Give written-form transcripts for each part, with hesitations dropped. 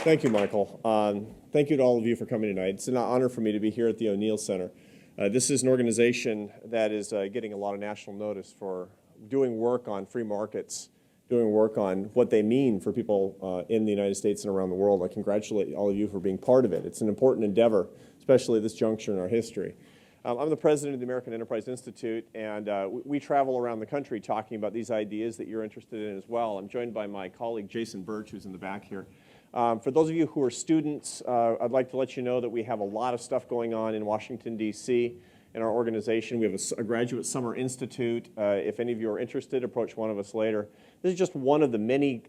Thank you, Michael. Thank you to all of you for coming tonight. It's an honor for me to be here at the O'Neill Center. This is an organization that is getting a lot of national notice for doing work on free markets, doing work on what they mean for people in the United States and around the world. I congratulate all of you for being part of it. It's an important endeavor, especially at this juncture in our history. I'm the president of the American Enterprise Institute, and we travel around the country talking about these ideas that you're interested in as well. I'm joined by my colleague, Jason Birch, who's in the back here. For those of you who are students, I'd like to let you know that we have a lot of stuff going on in Washington, D.C. in our organization. We have a graduate summer institute. If any of you are interested, approach one of us later. This is just one of the many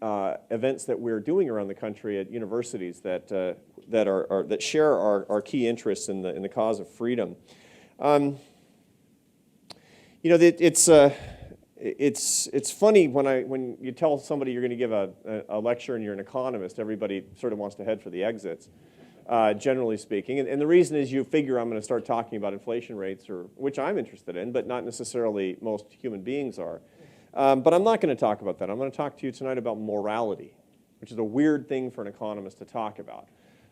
events that we're doing around the country at universities that share our key interests in the cause of freedom. You know, it's funny when you tell somebody you're going to give a lecture and you're an economist, everybody sort of wants to head for the exits, generally speaking. And the reason is you figure I'm going to start talking about inflation rates, which I'm interested in, but not necessarily most human beings are. But I'm not going to talk about that. I'm going to talk to you tonight about morality, which is a weird thing for an economist to talk about.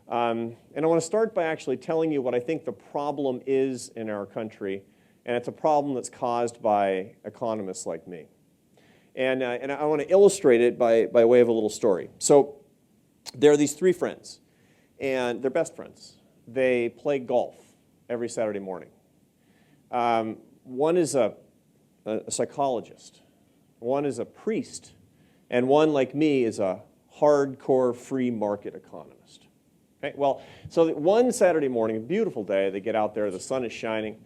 And I want to start by actually telling you what I think the problem is in our country. And it's a problem that's caused by economists like me. And I want to illustrate it by way of a little story. So there are these three friends, and they're best friends. They play golf every Saturday morning. One is a psychologist. One is a priest. And one, like me, is a hardcore free market economist. Okay? Well, so one Saturday morning, a beautiful day, they get out there, the sun is shining.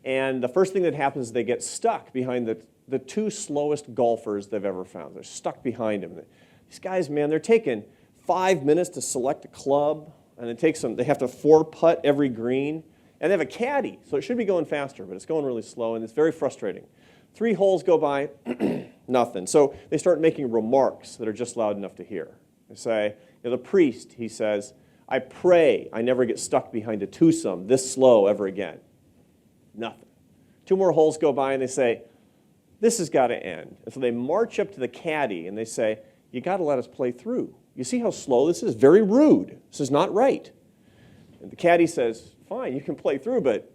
And the first thing that happens is they get stuck behind the two slowest golfers they've ever found. They're stuck behind them. These guys, man, they're taking 5 minutes to select a club, and it takes them, they have to 4-putt every green. And they have a caddy, so it should be going faster, but it's going really slow, and it's very frustrating. 3 holes go by, nothing. So they start making remarks that are just loud enough to hear. They say, you know, the priest, he says, I pray I never get stuck behind a twosome this slow ever again. Nothing. 2 more holes go by and they say, this has got to end. And so they march up to the caddy and they say, you got to let us play through. You see how slow this is? Very rude. This is not right. And the caddy says, fine, you can play through, but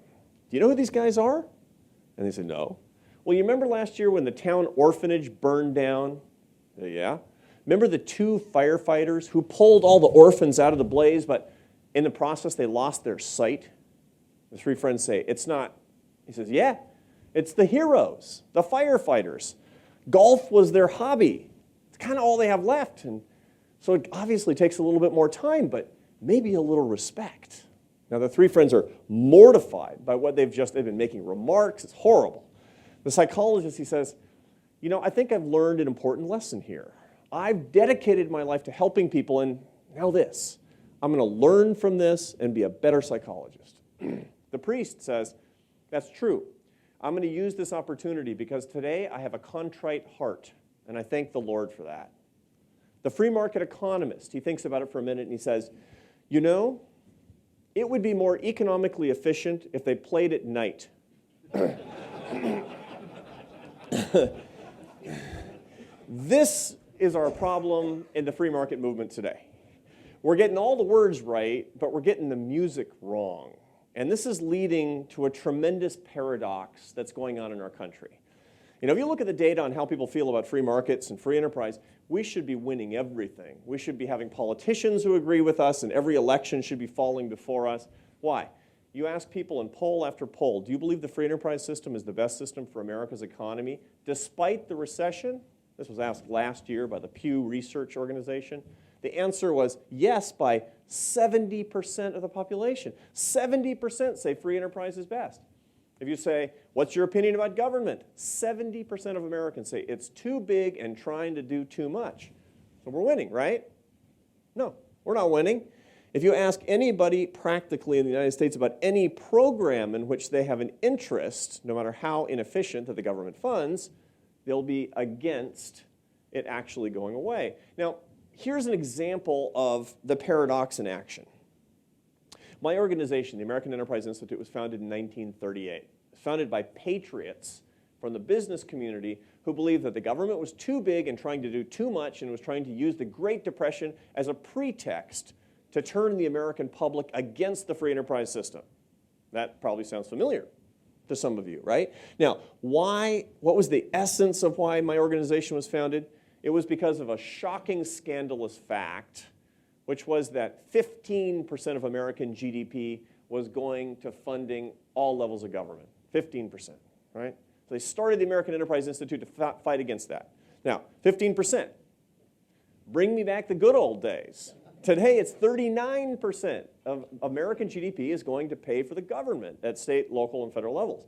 do you know who these guys are? And they say, no. Well, you remember last year when the town orphanage burned down? Yeah. Remember the 2 firefighters who pulled all the orphans out of the blaze, but in the process they lost their sight? The 3 friends say, it's not. He says, yeah, it's the heroes, the firefighters. Golf was their hobby. It's kind of all they have left. And so it obviously takes a little bit more time, but maybe a little respect. Now, the 3 friends are mortified by what they've been making remarks. It's horrible. The psychologist, he says, you know, I think I've learned an important lesson here. I've dedicated my life to helping people, and now this. I'm going to learn from this and be a better psychologist. The priest says, that's true. I'm going to use this opportunity because today I have a contrite heart, and I thank the Lord for that. The free market economist, he thinks about it for a minute, and he says, you know, it would be more economically efficient if they played at night. This is our problem in the free market movement today. We're getting all the words right, but we're getting the music wrong. And this is leading to a tremendous paradox that's going on in our country. You know, if you look at the data on how people feel about free markets and free enterprise, we should be winning everything. We should be having politicians who agree with us, and every election should be falling before us. Why? You ask people in poll after poll, do you believe the free enterprise system is the best system for America's economy, despite the recession? This was asked last year by the Pew Research Organization. The answer was yes by 70% of the population. 70% say free enterprise is best. If you say, what's your opinion about government? 70% of Americans say it's too big and trying to do too much. So we're winning, right? No, we're not winning. If you ask anybody practically in the United States about any program in which they have an interest, no matter how inefficient that the government funds, they'll be against it actually going away. Now, here's an example of the paradox in action. My organization, the American Enterprise Institute, was founded in 1938. It was founded by patriots from the business community who believed that the government was too big and trying to do too much and was trying to use the Great Depression as a pretext to turn the American public against the free enterprise system. That probably sounds familiar to some of you, right? Now, what was the essence of why my organization was founded? It was because of a shocking, scandalous fact, which was that 15% of American GDP was going to funding all levels of government. 15%, right? So they started the American Enterprise Institute to fight against that. Now, 15%. Bring me back the good old days. Today, it's 39% of American GDP is going to pay for the government at state, local, and federal levels.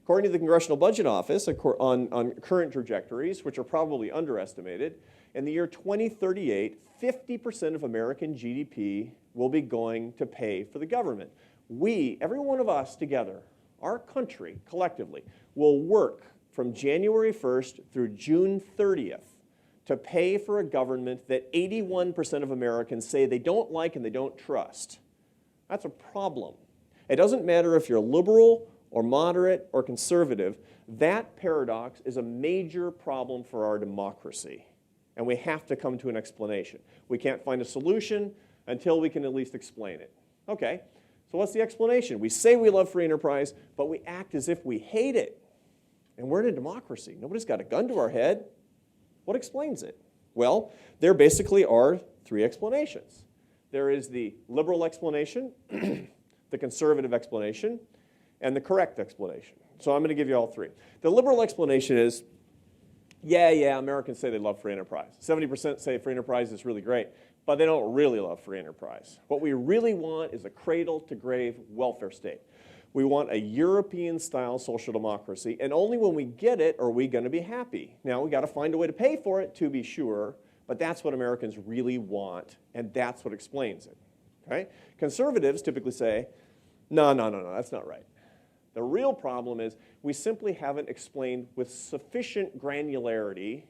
According to the Congressional Budget Office, on current trajectories, which are probably underestimated, in the year 2038, 50% of American GDP will be going to pay for the government. We, every one of us together, our country collectively, will work from January 1st through June 30th to pay for a government that 81% of Americans say they don't like and they don't trust. That's a problem. It doesn't matter if you're liberal or moderate or conservative. That paradox is a major problem for our democracy, and we have to come to an explanation. We can't find a solution until we can at least explain it. Okay, so what's the explanation? We say we love free enterprise, but we act as if we hate it. And we're in a democracy. Nobody's got a gun to our head. What explains it? Well, there basically are three explanations. There is the liberal explanation, the conservative explanation, and the correct explanation. So I'm going to give you all three. The liberal explanation is, yeah, Americans say they love free enterprise. 70% say free enterprise is really great, but they don't really love free enterprise. What we really want is a cradle-to-grave welfare state. We want a European-style social democracy, and only when we get it are we going to be happy. Now, we got to find a way to pay for it, to be sure, but that's what Americans really want, and that's what explains it. Okay? Conservatives typically say, no, that's not right. The real problem is we simply haven't explained with sufficient granularity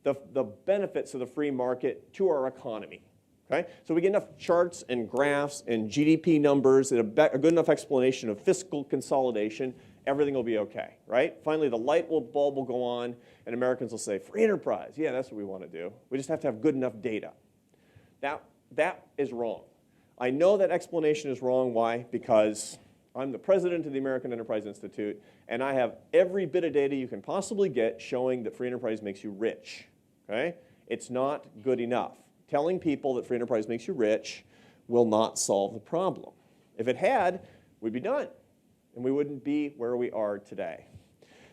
the benefits of the free market to our economy. Okay? So we get enough charts and graphs and GDP numbers and a good enough explanation of fiscal consolidation, everything will be okay, right? Finally, the light bulb will go on, and Americans will say, free enterprise, yeah, that's what we want to do. We just have to have good enough data. That is wrong. I know that explanation is wrong. Why? Because I'm the president of the American Enterprise Institute, and I have every bit of data you can possibly get showing that free enterprise makes you rich. Okay? It's not good enough. Telling people that free enterprise makes you rich will not solve the problem. If it had, we'd be done, and we wouldn't be where we are today.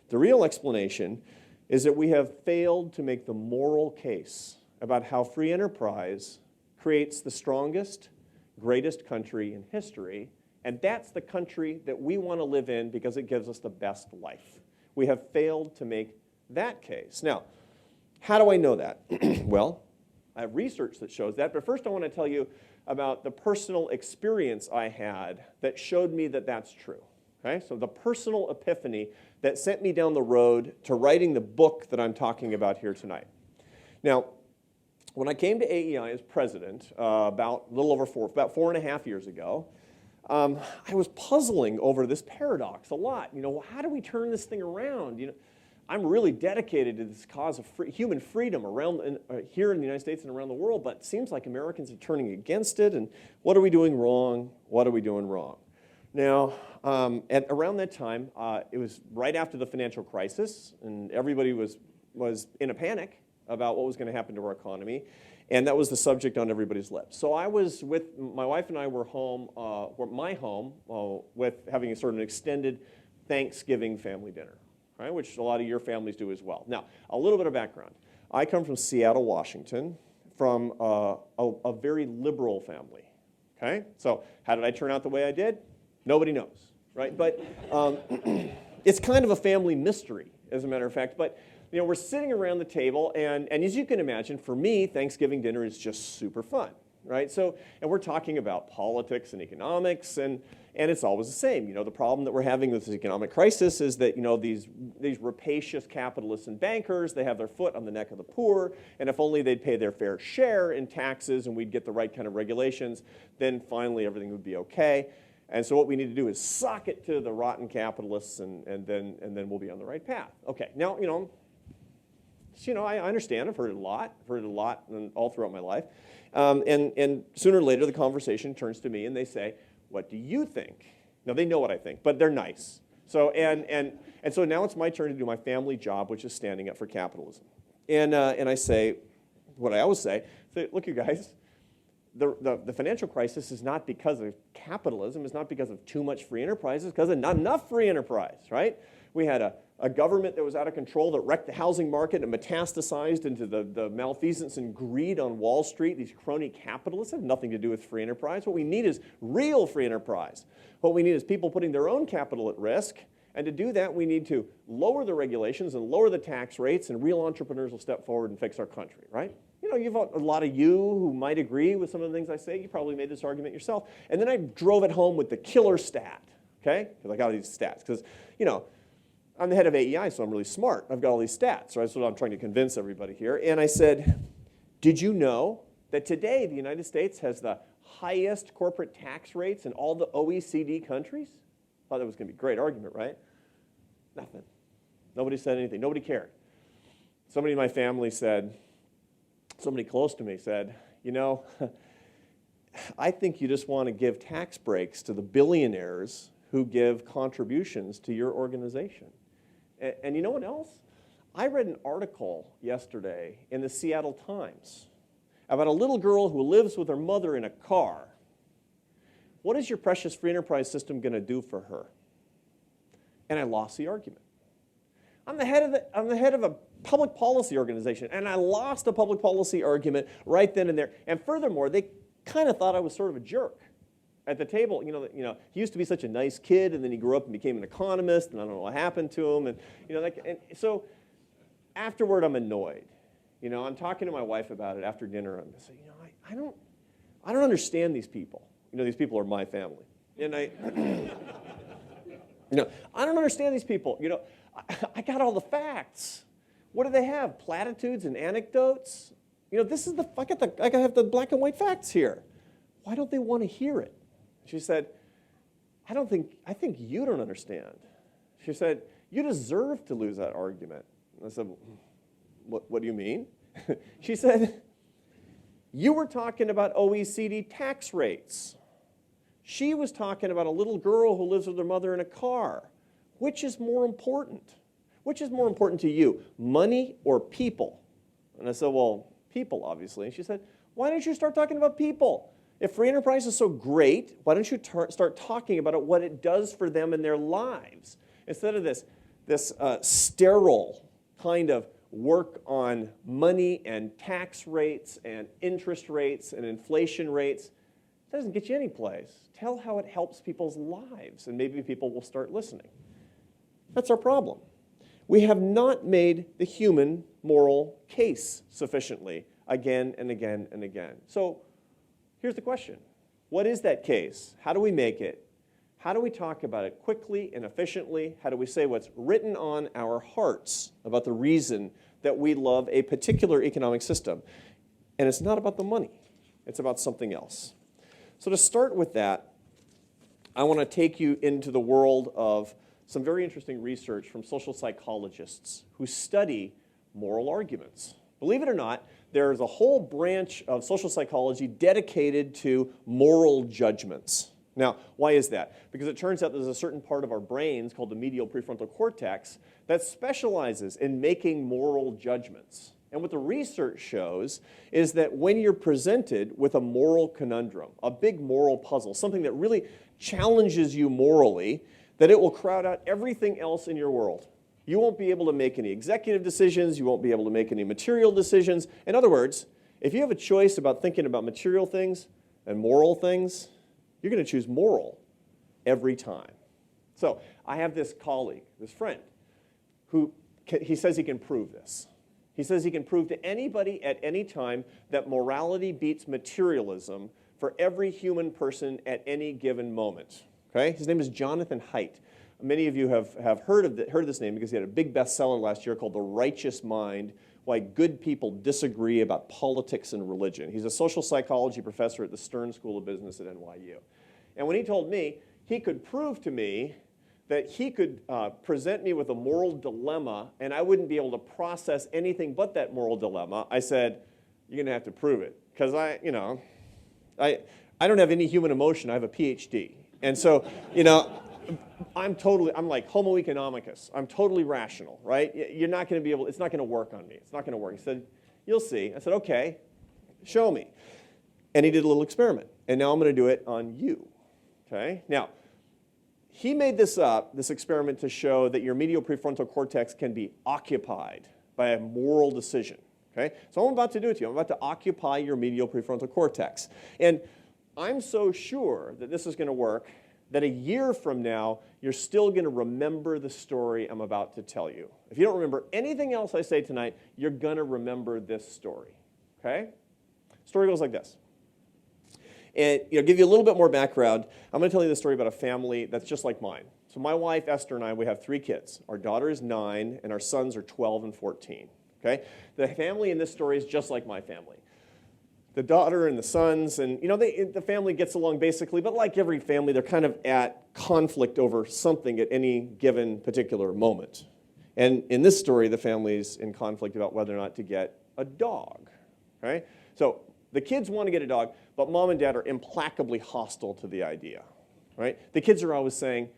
The real explanation is that we have failed to make the moral case about how free enterprise creates the strongest, greatest country in history, and that's the country that we want to live in because it gives us the best life. We have failed to make that case. Now, how do I know that? Well, I have research that shows that, but first I want to tell you about the personal experience I had that showed me that that's true. Okay? So the personal epiphany that sent me down the road to writing the book that I'm talking about here tonight. Now, when I came to AEI as president about 4.5 years ago, I was puzzling over this paradox a lot. How do we turn this thing around? I'm really dedicated to this cause of human freedom here in the United States and around the world, but it seems like Americans are turning against it, and what are we doing wrong? What are we doing wrong? Now, around that time, it was right after the financial crisis, and everybody was in a panic about what was going to happen to our economy, and that was the subject on everybody's lips. So I was with, my wife and I were home, with having a sort of an extended Thanksgiving family dinner. Right, which a lot of your families do as well. Now, a little bit of background. I come from Seattle, Washington, from a very liberal family. Okay, so how did I turn out the way I did? Nobody knows, right? But it's kind of a family mystery, as a matter of fact. But we're sitting around the table, and as you can imagine, for me, Thanksgiving dinner is just super fun, right? So, and we're talking about politics and economics, and it's always the same. The problem that we're having with this economic crisis is that, these rapacious capitalists and bankers, they have their foot on the neck of the poor, and if only they'd pay their fair share in taxes and we'd get the right kind of regulations, then finally everything would be okay. And so what we need to do is sock it to the rotten capitalists, and then we'll be on the right path. Okay, now, So, I understand. I've heard it a lot. I've heard it a lot all throughout my life. And sooner or later, the conversation turns to me, and they say, what do you think? Now, they know what I think, but they're nice. So, and so now it's my turn to do my family job, which is standing up for capitalism. And I say, what I always say, look, you guys, the financial crisis is not because of capitalism. It's not because of too much free enterprise. It's because of not enough free enterprise, right? We had a government that was out of control that wrecked the housing market and metastasized into the malfeasance and greed on Wall Street. These crony capitalists have nothing to do with free enterprise. What we need is real free enterprise. What we need is people putting their own capital at risk. And to do that, we need to lower the regulations and lower the tax rates, and real entrepreneurs will step forward and fix our country, right? You've a lot of you who might agree with some of the things I say. You probably made this argument yourself. And then I drove it home with the killer stat, okay? Because I got all these stats. Because, I'm the head of AEI, so I'm really smart. I've got all these stats, right? That's what I'm trying to convince everybody here. And I said, did you know that today the United States has the highest corporate tax rates in all the OECD countries? Thought that was going to be a great argument, right? Nothing. Nobody said anything. Nobody cared. Somebody in my family said, somebody close to me said, I think you just want to give tax breaks to the billionaires who give contributions to your organization. And you know what else? I read an article yesterday in the Seattle Times about a little girl who lives with her mother in a car. What is your precious free enterprise system going to do for her? And I lost the argument. I'm the head of a public policy organization, and I lost a public policy argument right then and there. And furthermore, they kind of thought I was sort of a jerk at the table. He used to be such a nice kid, and then he grew up and became an economist, and I don't know what happened to him. And so afterward, I'm annoyed. I'm talking to my wife about it after dinner. I'm saying, I don't understand these people. These people are my family, and I don't understand these people. I got all the facts. What do they have? Platitudes and anecdotes? I have the black and white facts here. Why don't they want to hear it? She said, I think you don't understand. She said, you deserve to lose that argument. And I said, what do you mean? She said, you were talking about OECD tax rates. She was talking about a little girl who lives with her mother in a car. Which is more important? Which is more important to you, money or people? And I said, well, people, obviously. And she said, why don't you start talking about people? If free enterprise is so great, why don't you start talking about what it does for them in their lives? Instead of this sterile kind of work on money and tax rates and interest rates and inflation rates, it doesn't get you any place. Tell how it helps people's lives, and maybe people will start listening. That's our problem. We have not made the human moral case sufficiently again and again and again. So here's the question. What is that case? How do we make it? How do we talk about it quickly and efficiently? How do we say what's written on our hearts about the reason that we love a particular economic system? And it's not about the money. It's about something else. So to start with that, I want to take you into the world of some very interesting research from social psychologists who study moral arguments. Believe it or not, there's a whole branch of social psychology dedicated to moral judgments. Now, why is that? Because it turns out there's a certain part of our brains called the medial prefrontal cortex that specializes in making moral judgments. And what the research shows is that when you're presented with a moral conundrum, a big moral puzzle, something that really challenges you morally, that it will crowd out everything else in your world. You won't be able to make any executive decisions. You won't be able to make any material decisions. In other words, if you have a choice about thinking about material things and moral things, you're going to choose moral every time. So I have this colleague, this friend, who he says he can prove this. He says he can prove to anybody at any time that morality beats materialism for every human person at any given moment. Okay? His name is Jonathan Haidt. Many of you have heard this name because he had a big bestseller last year called The Righteous Mind, Why Good People Disagree About Politics and Religion. He's a social psychology professor at the Stern School of Business at NYU. And when he told me he could prove to me that he could present me with a moral dilemma and I wouldn't be able to process anything but that moral dilemma, I said, you're going to have to prove it. Because I don't have any human emotion. I have a PhD. And so, I'm like homo economicus. I'm totally rational, right? You're not going to be able, it's not going to work on me. It's not going to work. He said, you'll see. I said, okay, show me. And he did a little experiment. And now I'm going to do it on you, okay? Now, he made this experiment to show that your medial prefrontal cortex can be occupied by a moral decision, okay? So I'm about to do it to you. I'm about to occupy your medial prefrontal cortex. And I'm so sure that this is going to work that a year from now, you're still going to remember the story I'm about to tell you. If you don't remember anything else I say tonight, you're going to remember this story, okay? Story goes like this. And give you a little bit more background. I'm going to tell you the story about a family that's just like mine. So my wife, Esther, and I, we have 3 kids. Our daughter is 9, and our sons are 12 and 14. Okay? The family in this story is just like my family. The daughter and the sons, and the family gets along basically, but like every family, they're kind of at conflict over something at any given particular moment. And in this story, the family's in conflict about whether or not to get a dog. Okay? So the kids want to get a dog, but mom and dad are implacably hostile to the idea, right? The kids are always saying,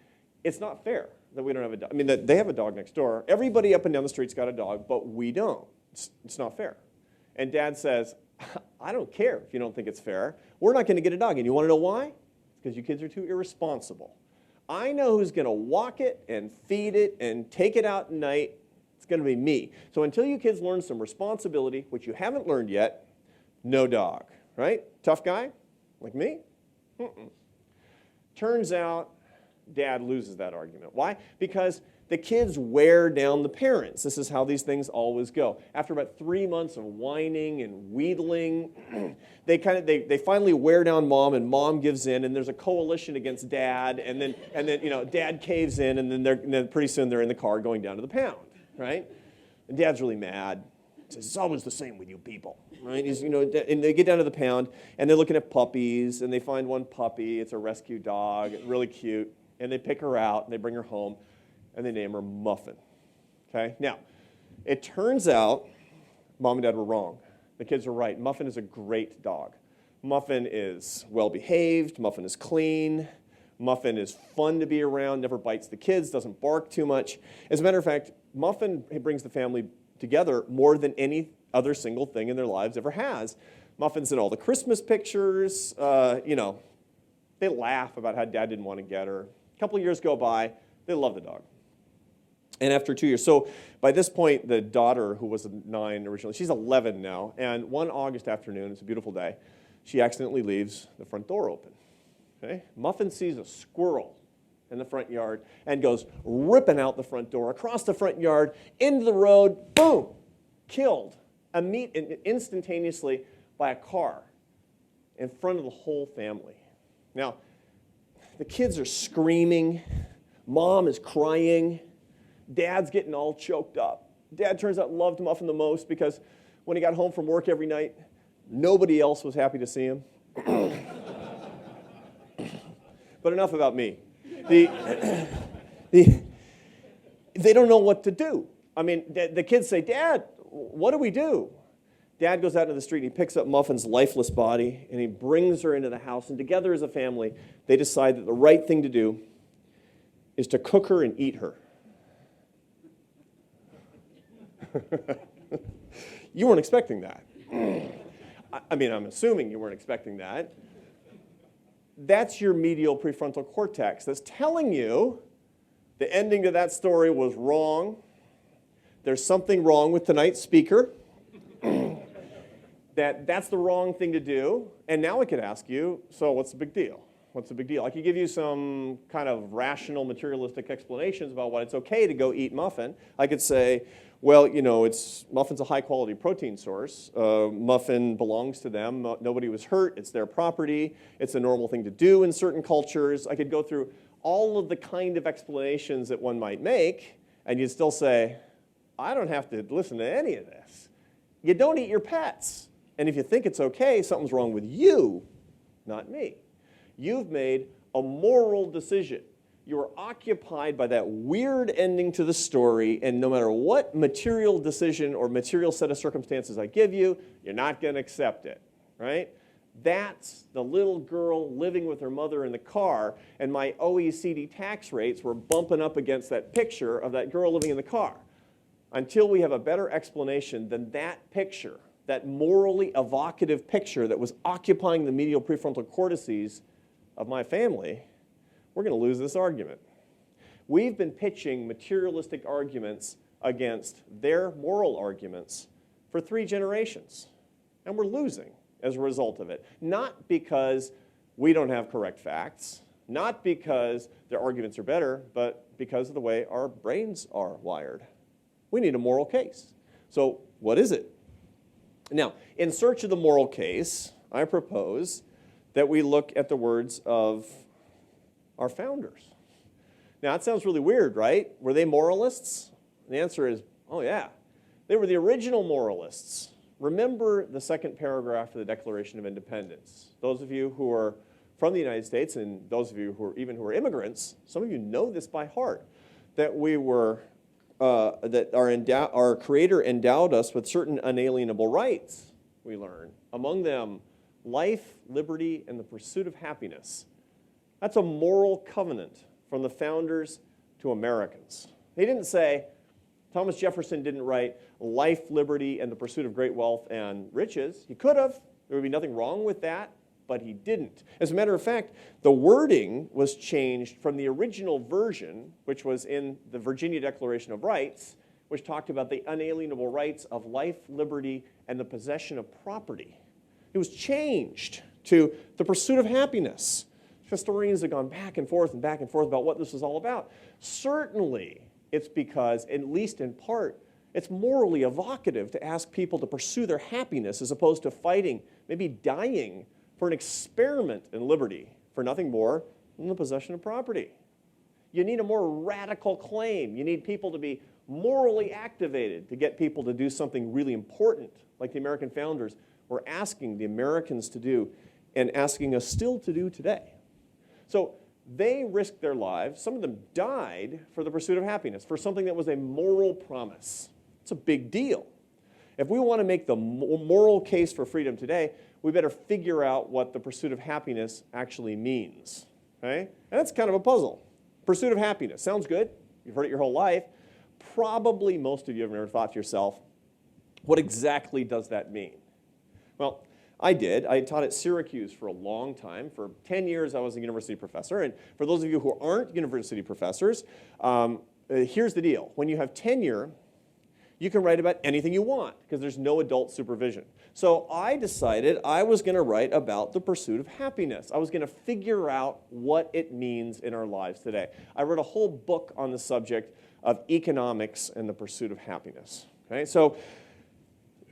it's not fair that we don't have a dog. I mean, they have a dog next door. Everybody up and down the street's got a dog, but we don't. It's not fair. And dad says, I don't care if you don't think it's fair. We're not going to get a dog. And you want to know why? It's because you kids are too irresponsible. I know who's going to walk it and feed it and take it out at night. It's going to be me. So until you kids learn some responsibility, which you haven't learned yet, no dog, right? Tough guy, like me? Turns out, dad loses that argument. Why? Because the kids wear down the parents. This is how these things always go. After about 3 months of whining and wheedling, they finally wear down mom, and mom gives in, and there's a coalition against dad, and then dad caves in, and then pretty soon they're in the car going down to the pound, right? And dad's really mad. He says, it's always the same with you people, right? And they get down to the pound, and they're looking at puppies, and they find one puppy. It's a rescue dog, really cute, and they pick her out, and they bring her home, and they name her Muffin, okay? Now, it turns out mom and dad were wrong. The kids were right. Muffin is a great dog. Muffin is well-behaved. Muffin is clean. Muffin is fun to be around, never bites the kids, doesn't bark too much. As a matter of fact, Muffin brings the family together more than any other single thing in their lives ever has. Muffin's in all the Christmas pictures. They laugh about how dad didn't want to get her. A couple of years go by. They love the dog. And after 2 years, so by this point, the daughter, who was 9 originally, she's 11 now, and one August afternoon, it's a beautiful day, she accidentally leaves the front door open. Okay? Muffin sees a squirrel in the front yard and goes ripping out the front door, across the front yard, into the road, boom, killed instantaneously by a car in front of the whole family. Now, the kids are screaming. Mom is crying. Dad's getting all choked up. Dad turns out loved Muffin the most because when he got home from work every night, nobody else was happy to see him. But enough about me. They don't know what to do. I mean, the kids say, Dad, what do we do? Dad goes out into the street, and he picks up Muffin's lifeless body, and he brings her into the house, and together as a family, they decide that the right thing to do is to cook her and eat her. You weren't expecting that. I mean, I'm assuming you weren't expecting that. That's your medial prefrontal cortex that's telling you the ending to that story was wrong. There's something wrong with tonight's speaker. That's the wrong thing to do. And now I could ask you, so what's the big deal? What's the big deal? I could give you some kind of rational, materialistic explanations about why it's okay to go eat Muffin. I could say, well, Muffin's a high-quality protein source. Muffin belongs to them. Nobody was hurt. It's their property. It's a normal thing to do in certain cultures. I could go through all of the kind of explanations that one might make, and you'd still say, I don't have to listen to any of this. You don't eat your pets. And if you think it's okay, something's wrong with you, not me. You've made a moral decision You are occupied by that weird ending to the story, and no matter what material decision or material set of circumstances I give you, you're not going to accept it, right? That's the little girl living with her mother in the car, and my OECD tax rates were bumping up against that picture of that girl living in the car. Until we have a better explanation than that picture, that morally evocative picture that was occupying the medial prefrontal cortices of my family, we're going to lose this argument. We've been pitching materialistic arguments against their moral arguments for 3 generations, and we're losing as a result of it. Not because we don't have correct facts, not because their arguments are better, but because of the way our brains are wired. We need a moral case. So what is it? Now, in search of the moral case, I propose that we look at the words of our founders. Now, that sounds really weird, right? Were they moralists? The answer is, oh yeah. They were the original moralists. Remember the second paragraph of the Declaration of Independence. Those of you who are from the United States, and those of you who are immigrants, some of you know this by heart, that we were, that our Creator endowed us with certain unalienable rights, we learn. Among them, life, liberty, and the pursuit of happiness. That's a moral covenant from the founders to Americans. They didn't say, Thomas Jefferson didn't write life, liberty, and the pursuit of great wealth and riches. He could have. There would be nothing wrong with that, but he didn't. As a matter of fact, the wording was changed from the original version, which was in the Virginia Declaration of Rights, which talked about the unalienable rights of life, liberty, and the possession of property. It was changed to the pursuit of happiness. Historians have gone back and forth about what this is all about. Certainly, it's because, at least in part, it's morally evocative to ask people to pursue their happiness as opposed to fighting, maybe dying, for an experiment in liberty, for nothing more than the possession of property. You need a more radical claim. You need people to be morally activated to get people to do something really important, like the American founders were asking the Americans to do and asking us still to do today. So they risked their lives. Some of them died for the pursuit of happiness, for something that was a moral promise. It's a big deal. If we want to make the moral case for freedom today, we better figure out what the pursuit of happiness actually means. Okay? And that's kind of a puzzle. Pursuit of happiness. Sounds good. You've heard it your whole life. Probably most of you have never thought to yourself, what exactly does that mean? Well, I did. I taught at Syracuse for a long time. For 10 years, I was a university professor. And for those of you who aren't university professors, here's the deal. When you have tenure, you can write about anything you want because there's no adult supervision. So I decided I was going to write about the pursuit of happiness. I was going to figure out what it means in our lives today. I wrote a whole book on the subject of economics and the pursuit of happiness. Okay? So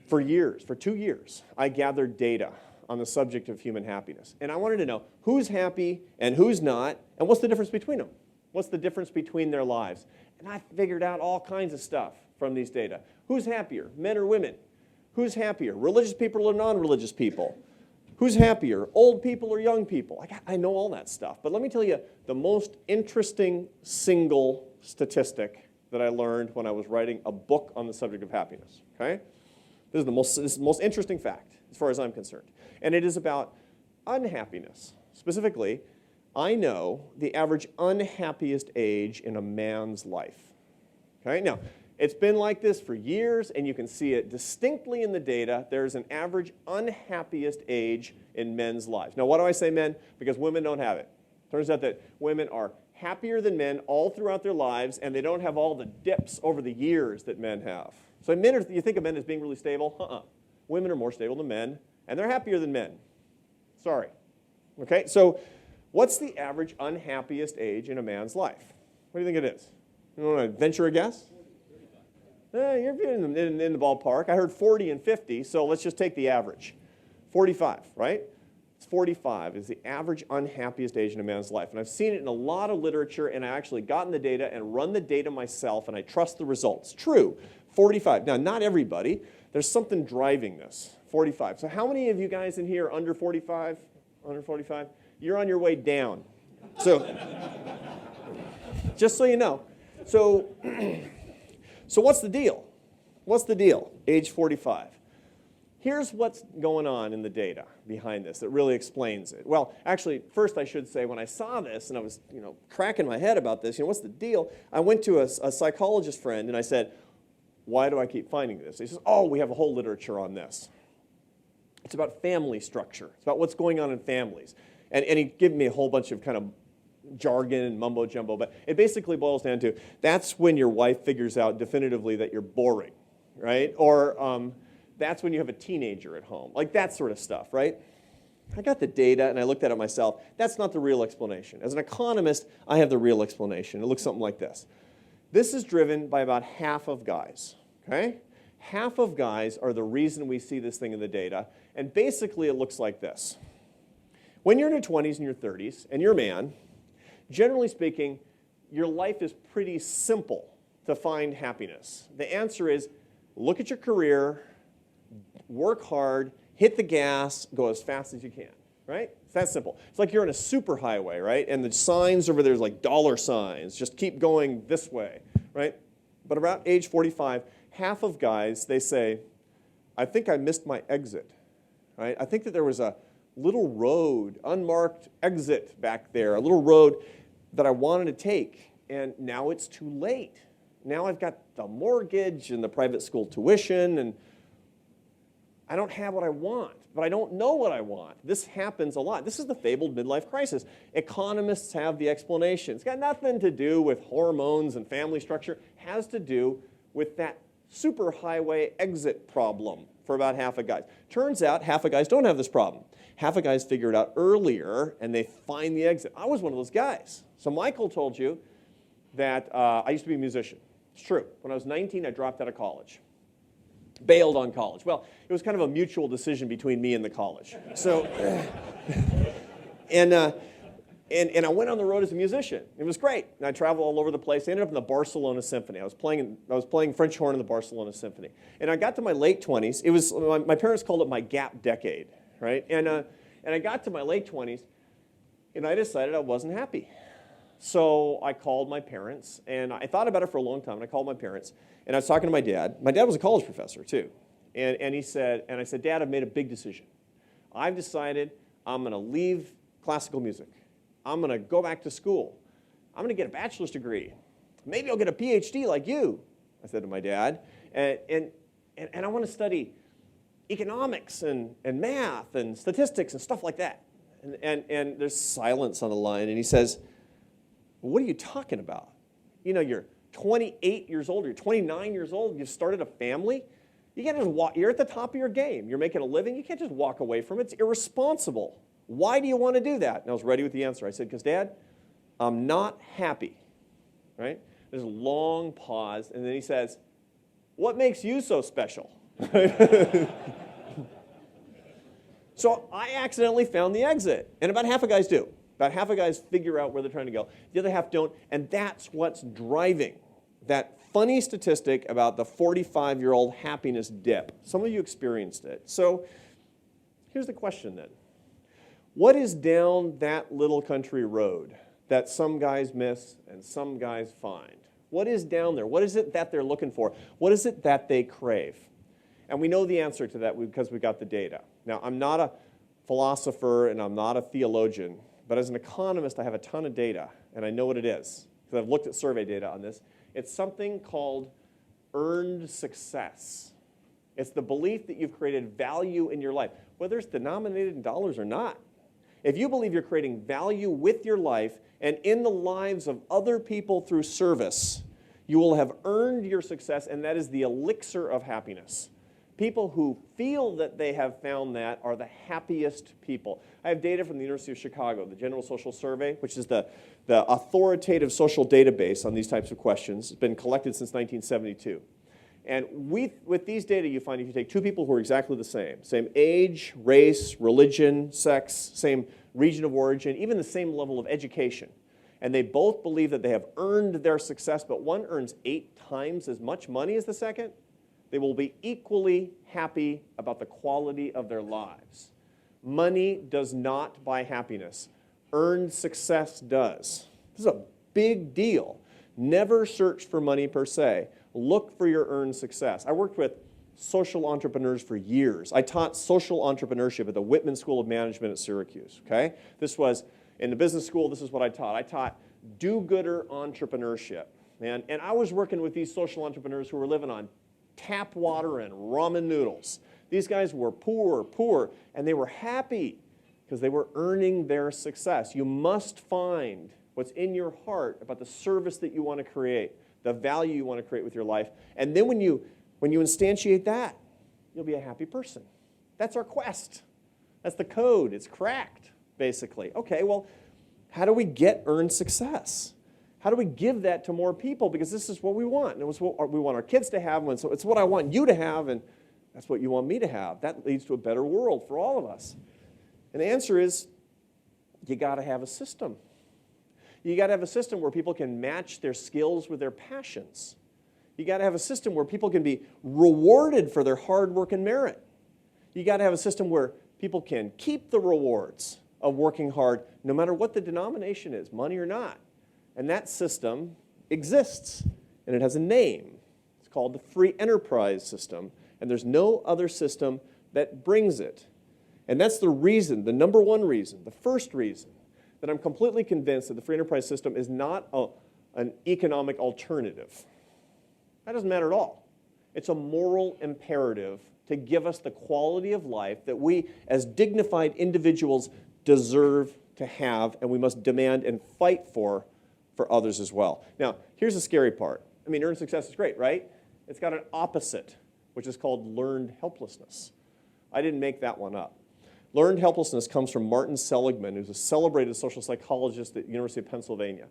for 2 years, I gathered data on the subject of human happiness. And I wanted to know who's happy and who's not, and what's the difference between them? What's the difference between their lives? And I figured out all kinds of stuff from these data. Who's happier, men or women? Who's happier, religious people or non-religious people? Who's happier, old people or young people? I know all that stuff. But let me tell you the most interesting single statistic that I learned when I was writing a book on the subject of happiness. Okay? This is the most interesting fact, as far as I'm concerned. And it is about unhappiness. Specifically, I know the average unhappiest age in a man's life. Okay? Now, it's been like this for years, and you can see it distinctly in the data. There's an average unhappiest age in men's lives. Now, why do I say men? Because women don't have it. Turns out that women are happier than men all throughout their lives, and they don't have all the dips over the years that men have. So you think of men as being really stable? Women are more stable than men, and they're happier than men. Sorry. Okay, so what's the average unhappiest age in a man's life? What do you think it is? You want to venture a guess? You're in the ballpark. I heard 40 and 50, so let's just take the average. 45, right? It's 45 is the average unhappiest age in a man's life. And I've seen it in a lot of literature, and I actually gotten the data and run the data myself, and I trust the results. True, 45. Now, not everybody. There's something driving this. 45. So how many of you guys in here are under 45? Under 45? You're on your way down. So Just so you know. So, so what's the deal? What's the deal? Age 45. Here's what's going on in the data behind this that really explains it. Well, actually, first I should say when I saw this and I was, cracking my head about this, what's the deal? I went to a psychologist friend and I said, why do I keep finding this? He says, oh, we have a whole literature on this. It's about family structure. It's about what's going on in families. And he gave me a whole bunch of kind of jargon and mumbo jumbo, but it basically boils down to that's when your wife figures out definitively that you're boring, right? Or that's when you have a teenager at home, like that sort of stuff, right? I got the data and I looked at it myself. That's not the real explanation. As an economist, I have the real explanation. It looks something like this. This is driven by about half of guys, okay? Half of guys are the reason we see this thing in the data, and basically it looks like this. When you're in your 20s and your 30s, and you're a man, generally speaking, your life is pretty simple to find happiness. The answer is look at your career, work hard, hit the gas, go as fast as you can, right? It's that simple. It's like you're on a superhighway, right? And the signs over there is like dollar signs. Just keep going this way, right? But about age 45, half of guys, they say, I think I missed my exit, right? I think that there was a little road, unmarked exit back there, a little road that I wanted to take, and now it's too late. Now I've got the mortgage and the private school tuition, and I don't have what I want, but I don't know what I want. This happens a lot. This is the fabled midlife crisis. Economists have the explanation. It's got nothing to do with hormones and family structure. It has to do with that superhighway exit problem for about half of guys. Turns out half of guys don't have this problem. Half of guys figure it out earlier, and they find the exit. I was one of those guys. So Michael told you that I used to be a musician. It's true. When I was 19, I dropped out of college. Bailed on college. Well, it was kind of a mutual decision between me and the college. So, and I went on the road as a musician. It was great. And I traveled all over the place. I ended up in the Barcelona Symphony. I was playing French horn in the Barcelona Symphony. And I got to my late 20s. It was my parents called it my gap decade, right? And I got to my late 20s, and I decided I wasn't happy. So I called my parents, and I thought about it for a long time. And I called my parents, and I was talking to my dad. My dad was a college professor too, and he said, and I said, Dad, I've made a big decision. I've decided I'm going to leave classical music. I'm going to go back to school. I'm going to get a bachelor's degree. Maybe I'll get a PhD like you, I said to my dad. And I want to study economics and math and statistics and stuff like that. And there's silence on the line, and he says, what are you talking about? You're 28 years old, you're 29 years old, you've started a family. You can't just walk, you're at the top of your game. You're making a living, you can't just walk away from it. It's irresponsible. Why do you want to do that? And I was ready with the answer. I said, because Dad, I'm not happy, right? There's a long pause, and then he says, what makes you so special? So I accidentally found the exit, and about half of guys do. About half of guys figure out where they're trying to go. The other half don't, and that's what's driving that funny statistic about the 45-year-old happiness dip. Some of you experienced it. So here's the question then. What is down that little country road that some guys miss and some guys find? What is down there? What is it that they're looking for? What is it that they crave? And we know the answer to that because we got the data. Now, I'm not a philosopher and I'm not a theologian, but as an economist, I have a ton of data, and I know what it is, because I've looked at survey data on this. It's something called earned success. It's the belief that you've created value in your life, whether it's denominated in dollars or not. If you believe you're creating value with your life and in the lives of other people through service, you will have earned your success, and that is the elixir of happiness. People who feel that they have found that are the happiest people. I have data from the University of Chicago, the General Social Survey, which is the authoritative social database on these types of questions. It's been collected since 1972. And with these data, you find if you take two people who are exactly the same age, race, religion, sex, same region of origin, even the same level of education, and they both believe that they have earned their success, but one earns 8 times as much money as the second, they will be equally happy about the quality of their lives. Money does not buy happiness. Earned success does. This is a big deal. Never search for money per se. Look for your earned success. I worked with social entrepreneurs for years. I taught social entrepreneurship at the Whitman School of Management at Syracuse, okay? This was, in the business school, this is what I taught. I taught do-gooder entrepreneurship, man. And I was working with these social entrepreneurs who were living on tap water and ramen noodles. These guys were poor, and they were happy because they were earning their success. You must find what's in your heart about the service that you want to create, the value you want to create with your life. And then when you instantiate that, you'll be a happy person. That's our quest. That's the code. It's cracked, basically. Okay, well, how do we get earned success? How do we give that to more people? Because this is what we want. And it's what we want our kids to have, and so it's what I want you to have, and that's what you want me to have. That leads to a better world for all of us. And the answer is, you got to have a system. You got to have a system where people can match their skills with their passions. You got to have a system where people can be rewarded for their hard work and merit. You got to have a system where people can keep the rewards of working hard, no matter what the denomination is, money or not. And that system exists, and it has a name. It's called the free enterprise system, and there's no other system that brings it. And that's the reason, the number one reason, the first reason, that I'm completely convinced that the free enterprise system is not an economic alternative. That doesn't matter at all. It's a moral imperative to give us the quality of life that we, as dignified individuals, deserve to have, and we must demand and fight for others as well. Now, here's the scary part. I mean, earned success is great, right? It's got an opposite, which is called learned helplessness. I didn't make that one up. Learned helplessness comes from Martin Seligman, who's a celebrated social psychologist at the University of Pennsylvania.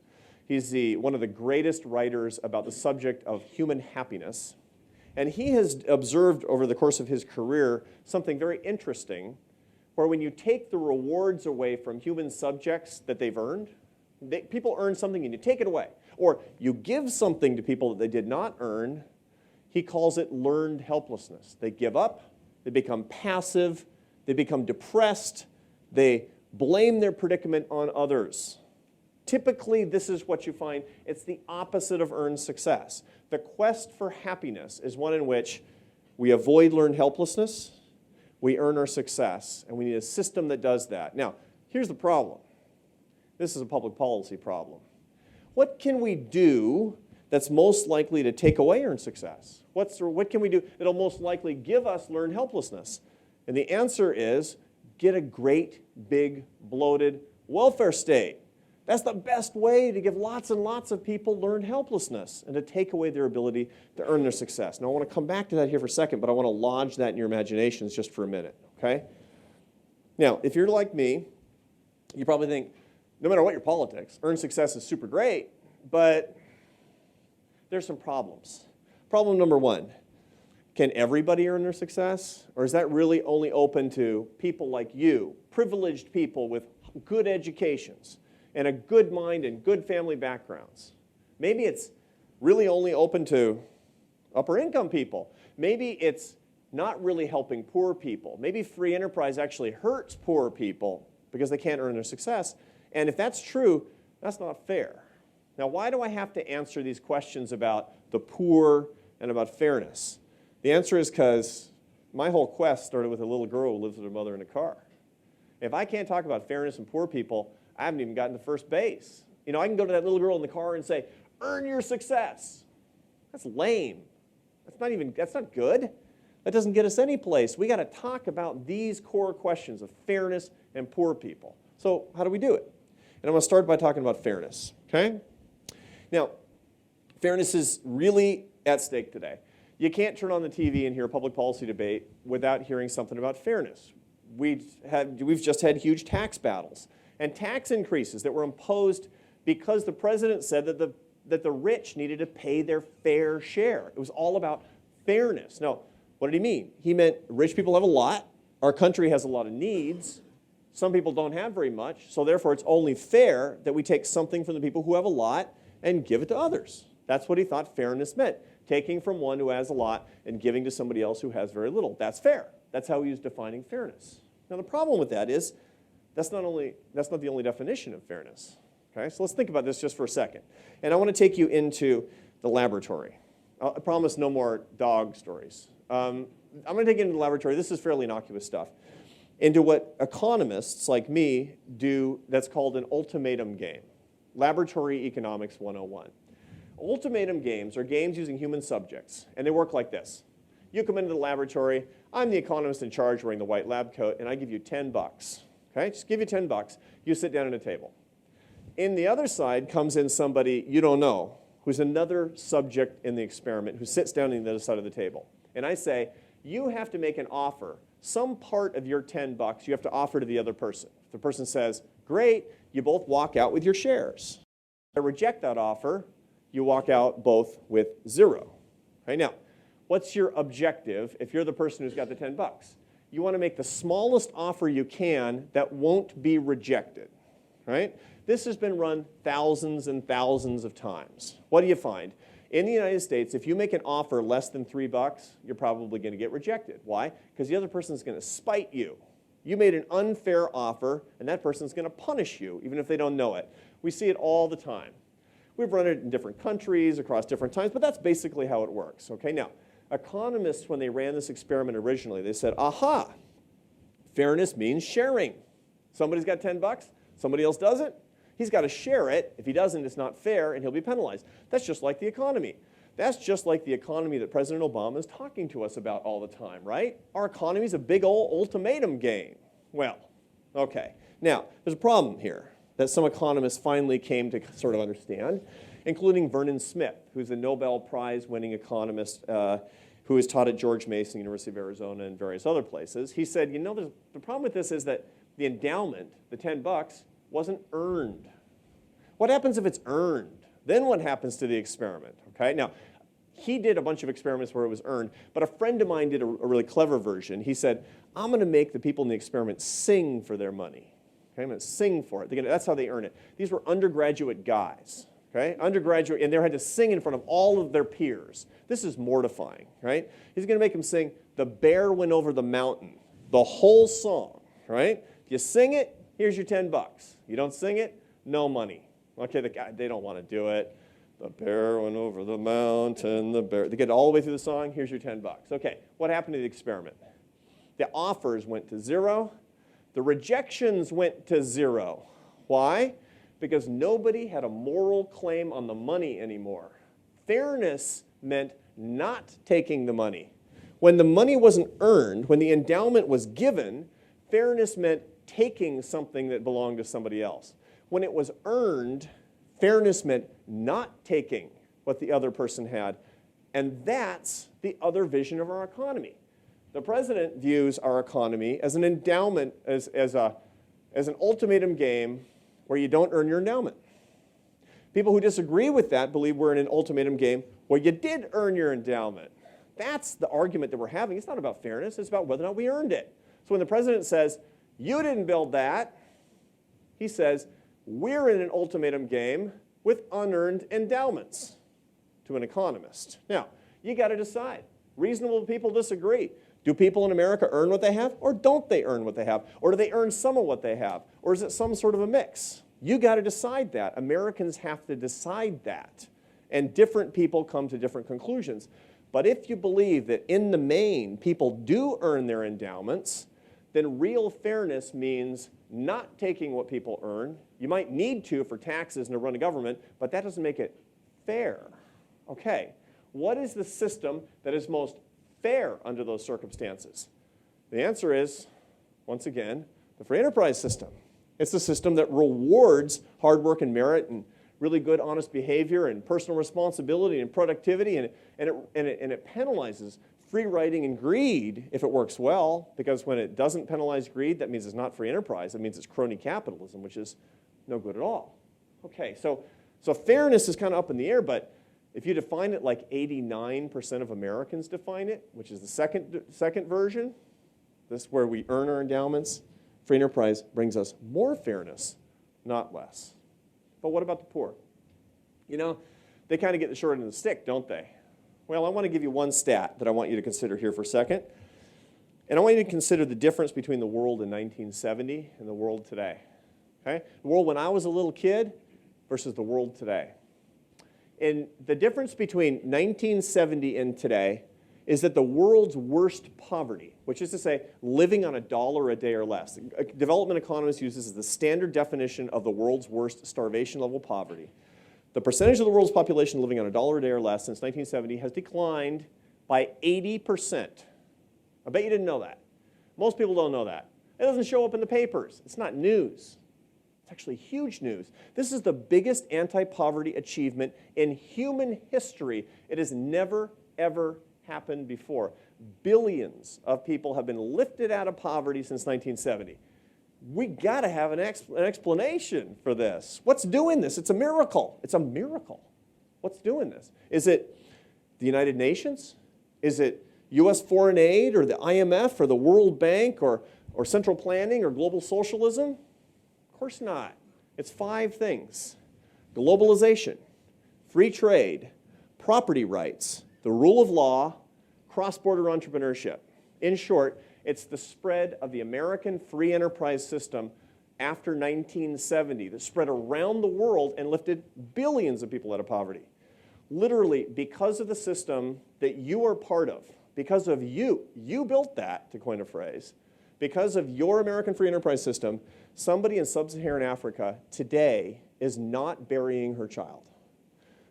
He's one of the greatest writers about the subject of human happiness. And he has observed over the course of his career something very interesting, where when you take the rewards away from human subjects that they've earned, people earn something and you take it away, or you give something to people that they did not earn, he calls it learned helplessness. They give up, they become passive, they become depressed, they blame their predicament on others. Typically, this is what you find. It's the opposite of earned success. The quest for happiness is one in which we avoid learned helplessness, we earn our success, and we need a system that does that. Now, here's the problem. This is a public policy problem. What can we do that's most likely to take away earned success? What can we do that'll most likely give us learned helplessness? And the answer is, get a great, big, bloated welfare state. That's the best way to give lots and lots of people learned helplessness and to take away their ability to earn their success. Now, I want to come back to that here for a second, but I want to lodge that in your imaginations just for a minute, okay? Now, if you're like me, you probably think, no matter what your politics, earned success is super great, but there's some problems. Problem number one, can everybody earn their success? Or is that really only open to people like you, privileged people with good educations and a good mind and good family backgrounds? Maybe it's really only open to upper income people. Maybe it's not really helping poor people. Maybe free enterprise actually hurts poor people because they can't earn their success. And if that's true, that's not fair. Now, why do I have to answer these questions about the poor and about fairness? The answer is because my whole quest started with a little girl who lives with her mother in a car. If I can't talk about fairness and poor people, I haven't even gotten to first base. You know, I can go to that little girl in the car and say, earn your success. That's lame. That's not good. That doesn't get us any place. We got to talk about these core questions of fairness and poor people. So how do we do it? And I'm going to start by talking about fairness, okay? Now, fairness is really at stake today. You can't turn on the TV and hear a public policy debate without hearing something about fairness. We've just had huge tax battles and tax increases that were imposed because the president said that the rich needed to pay their fair share. It was all about fairness. Now, what did he mean? He meant rich people have a lot. Our country has a lot of needs. Some people don't have very much, so therefore it's only fair that we take something from the people who have a lot and give it to others. That's what he thought fairness meant, taking from one who has a lot and giving to somebody else who has very little. That's fair. That's how he was defining fairness. Now the problem with that is that's not the only definition of fairness. Okay, so let's think about this just for a second. And I want to take you into the laboratory. I promise no more dog stories. I'm going to take you into the laboratory. This is fairly innocuous stuff. Into what economists like me do that's called an ultimatum game. Laboratory Economics 101. Ultimatum games are games using human subjects, and they work like this. You come into the laboratory, I'm the economist in charge wearing the white lab coat, and I give you 10 bucks. Okay, just give you 10 bucks. You sit down at a table. In the other side comes in somebody you don't know, who's another subject in the experiment, who sits down on the other side of the table. And I say, you have to make an offer. Some part of your 10 bucks you have to offer to the other person. If the person says, great, you both walk out with your shares. If I reject that offer, you walk out both with 0. Right now, what's your objective if you're the person who's got the 10 bucks? You want to make the smallest offer you can that won't be rejected. Right? This has been run thousands and thousands of times. What do you find? In the United States, if you make an offer less than 3 bucks, you're probably going to get rejected. Why? Because the other person's going to spite you. You made an unfair offer, and that person's going to punish you, even if they don't know it. We see it all the time. We've run it in different countries, across different times, but that's basically how it works. Okay? Now, economists, when they ran this experiment originally, they said, aha, fairness means sharing. Somebody's got 10 bucks, somebody else doesn't. He's got to share it. If he doesn't, it's not fair, and he'll be penalized. That's just like the economy. That's just like the economy that President Obama is talking to us about all the time, right? Our economy is a big old ultimatum game. Well, okay. Now, there's a problem here that some economists finally came to sort of understand, including Vernon Smith, who's a Nobel Prize-winning economist who is taught at George Mason, University of Arizona, and various other places. He said, you know, the problem with this is that the endowment, the 10 bucks, wasn't earned. What happens if it's earned? Then what happens to the experiment? Okay, now, he did a bunch of experiments where it was earned, but a friend of mine did a really clever version. He said, I'm going to make the people in the experiment sing for their money. Okay, I'm going to sing for it. That's how they earn it. These were undergraduate guys, okay, undergraduate, and they had to sing in front of all of their peers. This is mortifying, right? He's going to make them sing, "The Bear Went Over the Mountain," the whole song, right? You sing it, here's your 10 bucks. You don't sing it, no money. Okay, they don't want to do it. The bear went over the mountain, the bear. They get all the way through the song, here's your 10 bucks. Okay, what happened to the experiment? The offers went to 0. The rejections went to 0. Why? Because nobody had a moral claim on the money anymore. Fairness meant not taking the money. When the money wasn't earned, when the endowment was given, fairness meant taking something that belonged to somebody else. When it was earned, fairness meant not taking what the other person had. And that's the other vision of our economy. The president views our economy as an endowment, as an ultimatum game where you don't earn your endowment. People who disagree with that believe we're in an ultimatum game where you did earn your endowment. That's the argument that we're having. It's not about fairness. It's about whether or not we earned it. So when the president says, you didn't build that, he says, we're in an ultimatum game with unearned endowments, to an economist. Now, you got to decide. Reasonable people disagree. Do people in America earn what they have, or don't they earn what they have? Or do they earn some of what they have? Or is it some sort of a mix? You got to decide that. Americans have to decide that. And different people come to different conclusions. But if you believe that in the main people do earn their endowments, then real fairness means not taking what people earn. You might need to for taxes and to run a government, but that doesn't make it fair. Okay, what is the system that is most fair under those circumstances? The answer is, once again, the free enterprise system. It's the system that rewards hard work and merit and really good, honest behavior and personal responsibility and productivity, and it penalizes free riding and greed if it works well, because when it doesn't penalize greed, that means it's not free enterprise. It means it's crony capitalism, which is no good at all. Okay, so fairness is kind of up in the air, but if you define it like 89% of Americans define it, which is the second version, this is where we earn our endowments, free enterprise brings us more fairness, not less. But what about the poor? You know, they kind of get the short end of the stick, don't they? Well, I want to give you one stat that I want you to consider here for a second. And I want you to consider the difference between the world in 1970 and the world today. Okay? The world when I was a little kid, versus the world today. And the difference between 1970 and today is that the world's worst poverty, which is to say living on $1 a day or less. Development economists use this as the standard definition of the world's worst starvation level poverty. The percentage of the world's population living on $1 a day or less since 1970 has declined by 80%. I bet you didn't know that. Most people don't know that. It doesn't show up in the papers. It's not news. It's actually huge news. This is the biggest anti-poverty achievement in human history. It has never, ever happened before. Billions of people have been lifted out of poverty since 1970. We got to have an explanation for this. What's doing this? It's a miracle. It's a miracle. What's doing this? Is it the United Nations? Is it U.S. foreign aid or the IMF or the World Bank or central planning or global socialism? Of course not. It's 5 things: globalization, free trade, property rights, the rule of law, cross-border entrepreneurship. In short, it's the spread of the American free enterprise system after 1970 that spread around the world and lifted billions of people out of poverty. Literally, because of the system that you are part of, because of you built that, to coin a phrase, because of your American free enterprise system, somebody in sub-Saharan Africa today is not burying her child.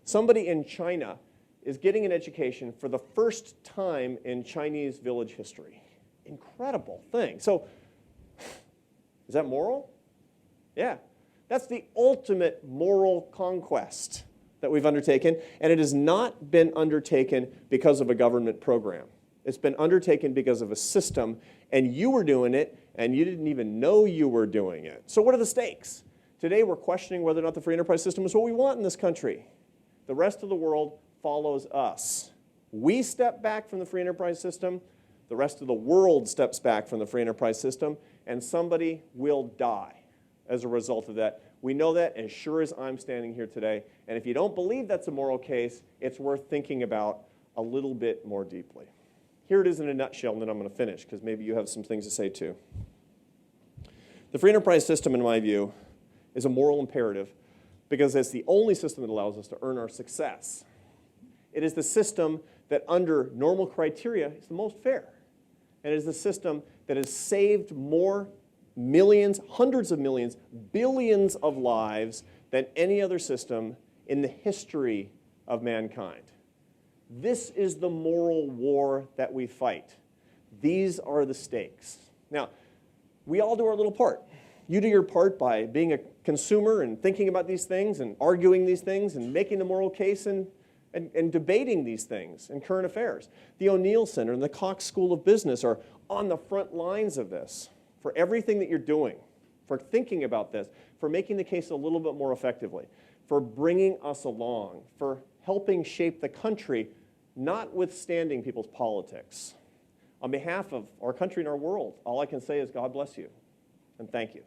Somebody in China is getting an education for the first time in Chinese village history. Incredible thing. So, is that moral? Yeah. That's the ultimate moral conquest that we've undertaken, and it has not been undertaken because of a government program. It's been undertaken because of a system, and you were doing it, and you didn't even know you were doing it. So what are the stakes? Today we're questioning whether or not the free enterprise system is what we want in this country. The rest of the world follows us. We step back from the free enterprise system, the rest of the world steps back from the free enterprise system, and somebody will die as a result of that. We know that as sure as I'm standing here today. And if you don't believe that's a moral case, it's worth thinking about a little bit more deeply. Here it is in a nutshell, and then I'm going to finish, because maybe you have some things to say too. The free enterprise system, in my view, is a moral imperative because it's the only system that allows us to earn our success. It is the system that, under normal criteria, is the most fair. And it is the system that has saved more millions, hundreds of millions, billions of lives than any other system in the history of mankind. This is the moral war that we fight. These are the stakes. Now, we all do our little part. You do your part by being a consumer and thinking about these things and arguing these things and making the moral case and debating these things in current affairs. The O'Neill Center and the Cox School of Business are on the front lines of this. For everything that you're doing, for thinking about this, for making the case a little bit more effectively, for bringing us along, for helping shape the country, notwithstanding people's politics. On behalf of our country and our world, all I can say is God bless you, and thank you.